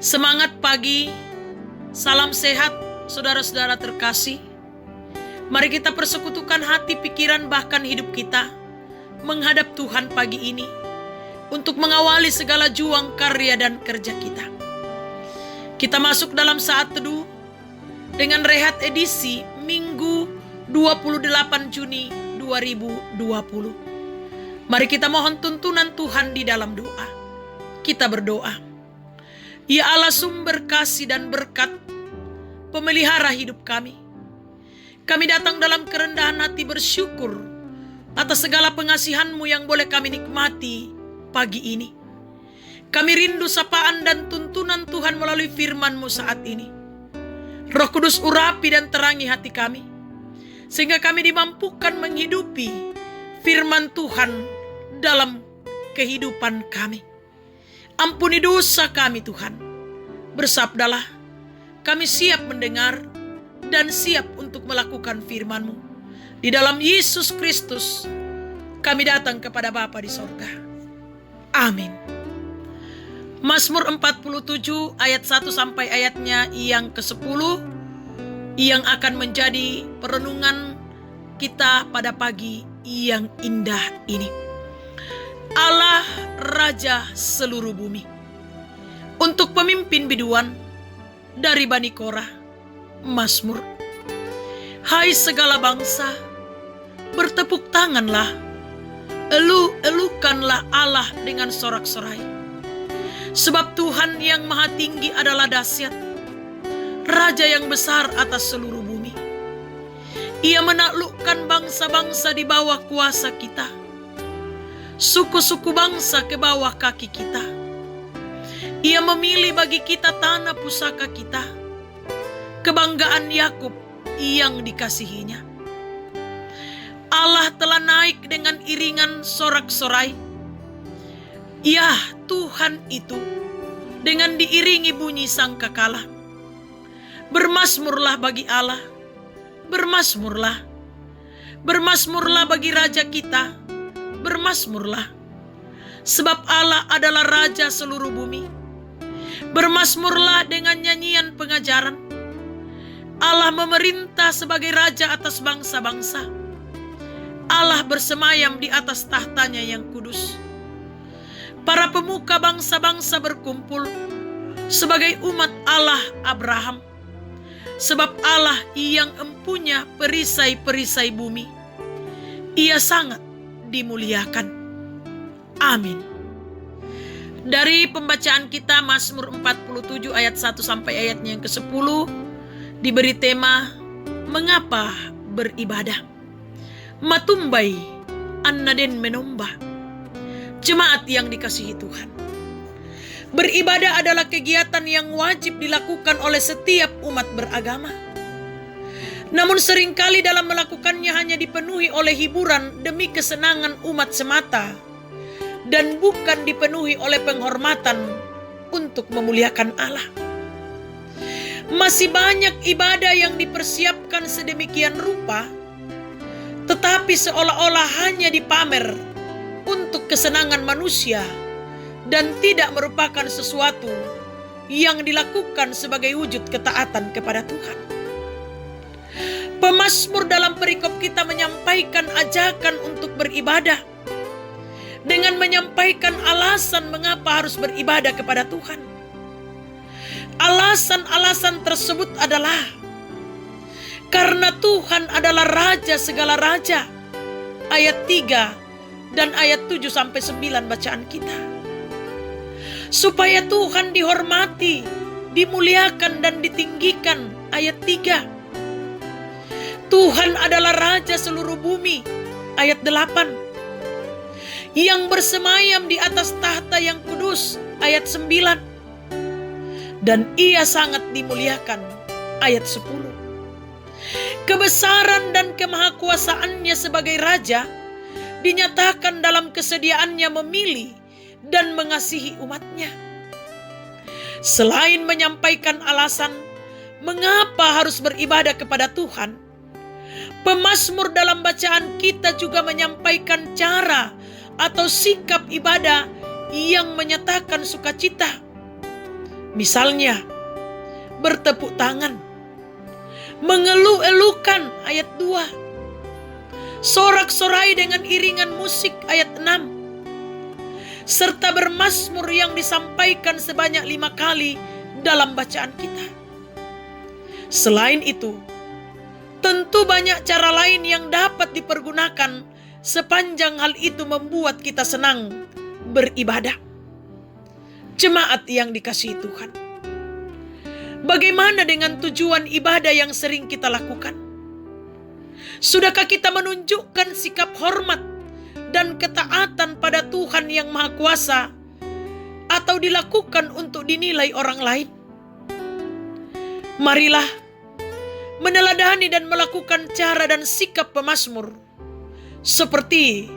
Semangat pagi, salam sehat saudara-saudara terkasih. Mari kita persekutukan hati, pikiran, bahkan hidup kita menghadap Tuhan pagi ini untuk mengawali segala juang karya dan kerja kita. Kita masuk dalam saat teduh dengan rehat edisi Minggu 28 Juni 2020. Mari kita mohon tuntunan Tuhan di dalam doa. Kita berdoa. Ya Allah, sumber kasih dan berkat, pemelihara hidup kami. Kami datang dalam kerendahan hati bersyukur atas segala pengasihan-Mu yang boleh kami nikmati pagi ini. Kami rindu sapaan dan tuntunan Tuhan melalui firman-Mu saat ini. Roh Kudus urapi dan terangi hati kami, sehingga kami dimampukan menghidupi firman Tuhan dalam kehidupan kami. Ampuni dosa kami Tuhan. Bersabdalah, kami siap mendengar dan siap untuk melakukan firman-Mu. Di dalam Yesus Kristus kami datang kepada Bapa di sorga. Amin. Mazmur 47 ayat 1 sampai ayatnya yang ke-10 yang akan menjadi perenungan kita pada pagi yang indah ini. Allah Raja seluruh bumi. Untuk pemimpin biduan dari Bani Korah, Mazmur. Hai segala bangsa, bertepuk tanganlah, elu-elukanlah Allah dengan sorak-sorai. Sebab Tuhan yang maha tinggi adalah dahsyat, Raja yang besar atas seluruh bumi. Ia menaklukkan bangsa-bangsa di bawah kuasa kita, suku-suku bangsa ke bawah kaki kita. Ia memilih bagi kita tanah pusaka kita, kebanggaan Yakub yang dikasihinya. Allah telah naik dengan iringan sorak-sorai. Ya, Tuhan itu dengan diiringi bunyi sangkakala. Bermazmurlah bagi Allah, bermazmurlah. Bermazmurlah bagi Raja kita, bermazmurlah. Sebab Allah adalah Raja seluruh bumi. Bermazmurlah dengan nyanyian pengajaran. Allah memerintah sebagai Raja atas bangsa-bangsa. Allah bersemayam di atas tahtanya yang kudus. Para pemuka bangsa-bangsa berkumpul sebagai umat Allah Abraham. Sebab Allah yang empunya perisai-perisai bumi, Ia sangat dimuliakan. Amin. Dari pembacaan kita Mazmur 47 ayat 1 sampai ayatnya yang ke-10 diberi tema mengapa beribadah. Matumbai annaden menombah. Jemaat yang dikasihi Tuhan. Beribadah adalah kegiatan yang wajib dilakukan oleh setiap umat beragama. Namun seringkali dalam melakukannya hanya dipenuhi oleh hiburan demi kesenangan umat semata, dan bukan dipenuhi oleh penghormatan untuk memuliakan Allah. Masih banyak ibadah yang dipersiapkan sedemikian rupa, tetapi seolah-olah hanya dipamer untuk kesenangan manusia dan tidak merupakan sesuatu yang dilakukan sebagai wujud ketaatan kepada Tuhan. Pemazmur dalam perikop kita menyampaikan ajakan untuk beribadah dengan menyampaikan alasan mengapa harus beribadah kepada Tuhan. Alasan-alasan tersebut adalah karena Tuhan adalah Raja segala raja. Ayat 3 dan ayat 7 sampai 9 bacaan kita. Supaya Tuhan dihormati, dimuliakan dan ditinggikan. Ayat 3. Tuhan adalah Raja seluruh bumi. Ayat 8. Yang bersemayam di atas tahta yang kudus. Ayat 9. Dan Ia sangat dimuliakan. Ayat 10. Kebesaran dan kemahakuasaannya sebagai Raja dinyatakan dalam kesediaannya memilih dan mengasihi umatnya. Selain menyampaikan alasan mengapa harus beribadah kepada Tuhan, pemazmur dalam bacaan kita juga menyampaikan cara atau sikap ibadah yang menyatakan sukacita. Misalnya, bertepuk tangan, mengeluh-elukan ayat 2, sorak-sorai dengan iringan musik ayat 6, serta bermazmur yang disampaikan sebanyak 5 kali dalam bacaan kita. Selain itu, tentu banyak cara lain yang dapat dipergunakan sepanjang hal itu membuat kita senang beribadah. Jemaat yang dikasihi Tuhan, bagaimana dengan tujuan ibadah yang sering kita lakukan? Sudahkah kita menunjukkan sikap hormat dan ketaatan pada Tuhan yang Maha Kuasa, atau dilakukan untuk dinilai orang lain? Marilah meneladani dan melakukan cara dan sikap pemazmur seperti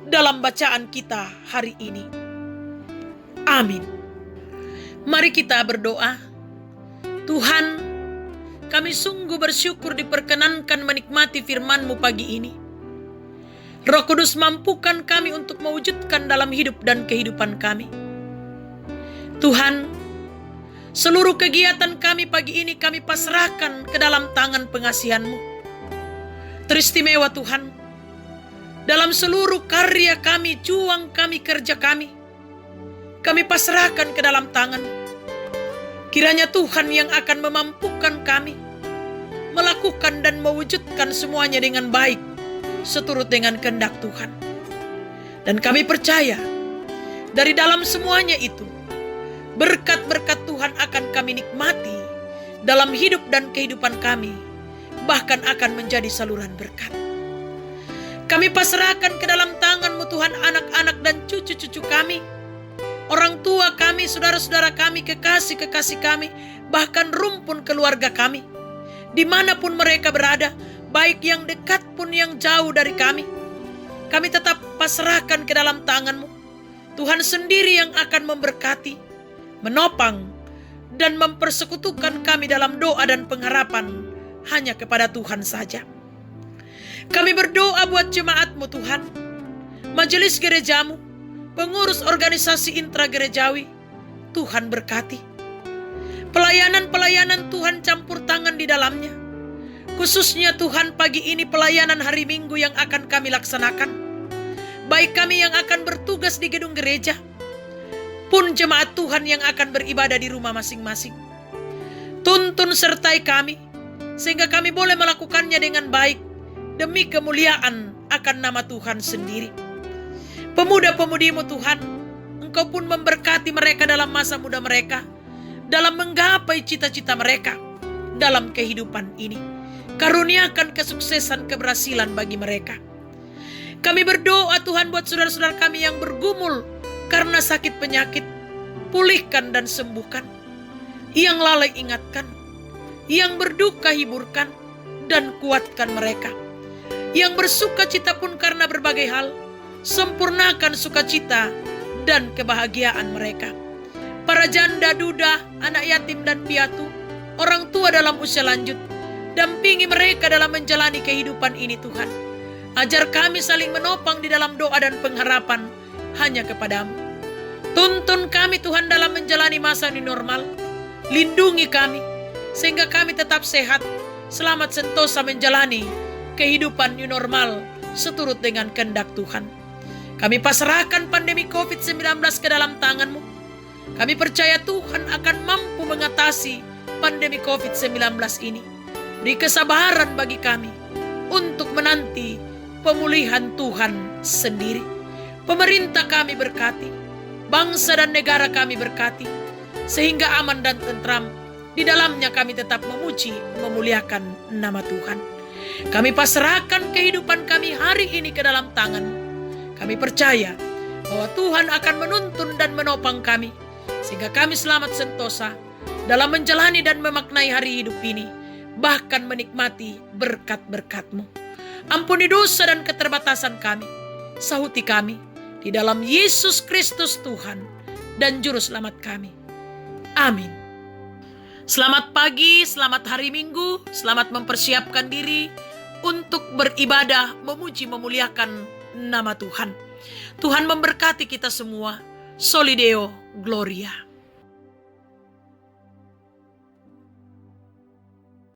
dalam bacaan kita hari ini. Amin. Mari kita berdoa. Tuhan, kami sungguh bersyukur diperkenankan menikmati firman-Mu pagi ini. Roh Kudus, mampukan kami untuk mewujudkan dalam hidup dan kehidupan kami. Tuhan, seluruh kegiatan kami pagi ini kami pasrahkan ke dalam tangan pengasihan-Mu. Teristimewa Tuhan, dalam seluruh karya kami, juang kami, kerja kami pasrahkan ke dalam tangan. Kiranya Tuhan yang akan memampukan kami melakukan dan mewujudkan semuanya dengan baik, seturut dengan kehendak Tuhan. Dan kami percaya, dari dalam semuanya itu, berkat-berkat Tuhan akan kami nikmati dalam hidup dan kehidupan kami, bahkan akan menjadi saluran berkat. Kami pasrahkan ke dalam tangan-Mu Tuhan anak-anak dan cucu-cucu kami, orang tua kami, saudara-saudara kami, kekasih-kekasih kami, bahkan rumpun keluarga kami, dimanapun mereka berada, baik yang dekat pun yang jauh dari kami. Kami tetap pasrahkan ke dalam tangan-Mu. Tuhan sendiri yang akan memberkati, menopang, dan mempersekutukan kami dalam doa dan pengharapan hanya kepada Tuhan saja. Kami berdoa buat jemaat-Mu Tuhan, majelis gereja-Mu, pengurus organisasi intragerejawi. Tuhan berkati. Pelayanan-pelayanan Tuhan campur tangan di dalamnya. Khususnya Tuhan pagi ini pelayanan hari Minggu yang akan kami laksanakan. Baik kami yang akan bertugas di gedung gereja, pun jemaat Tuhan yang akan beribadah di rumah masing-masing. Tuntun sertai kami, sehingga kami boleh melakukannya dengan baik, demi kemuliaan akan nama Tuhan sendiri. Pemuda-pemudi-Mu Tuhan, Engkau pun memberkati mereka dalam masa muda mereka, dalam menggapai cita-cita mereka dalam kehidupan ini. Karuniakan kesuksesan, keberhasilan bagi mereka. Kami berdoa Tuhan buat saudara-saudara kami yang bergumul karena sakit penyakit, pulihkan dan sembuhkan. Yang lalai ingatkan, yang berduka hiburkan dan kuatkan mereka. Yang bersuka cita pun karena berbagai hal, sempurnakan sukacita dan kebahagiaan mereka. Para janda, duda, anak yatim dan piatu, orang tua dalam usia lanjut, dampingi mereka dalam menjalani kehidupan ini Tuhan. Ajar kami saling menopang di dalam doa dan pengharapan hanya kepadamu. Tuntun kami Tuhan dalam menjalani masa new normal. Lindungi kami sehingga kami tetap sehat, selamat sentosa menjalani kehidupan new normal seturut dengan kehendak Tuhan. Kami pasrahkan pandemi COVID-19 ke dalam tangan-Mu. Kami percaya Tuhan akan mampu mengatasi pandemi COVID-19 ini. Beri kesabaran bagi kami untuk menanti pemulihan Tuhan sendiri. Pemerintah kami berkati, bangsa dan negara kami berkati, sehingga aman dan tentram. Di dalamnya kami tetap memuji, memuliakan nama Tuhan. Kami pasrahkan kehidupan kami hari ini ke dalam tangan-Mu. Kami percaya bahwa Tuhan akan menuntun dan menopang kami, sehingga kami selamat sentosa dalam menjalani dan memaknai hari hidup ini, bahkan menikmati berkat-berkat-Mu. Ampuni dosa dan keterbatasan kami, sahuti kami, di dalam Yesus Kristus Tuhan dan Juru Selamat kami. Amin. Selamat pagi, selamat hari Minggu, selamat mempersiapkan diri untuk beribadah, memuji, memuliakan nama Tuhan. Tuhan memberkati kita semua. Soli Deo Gloria.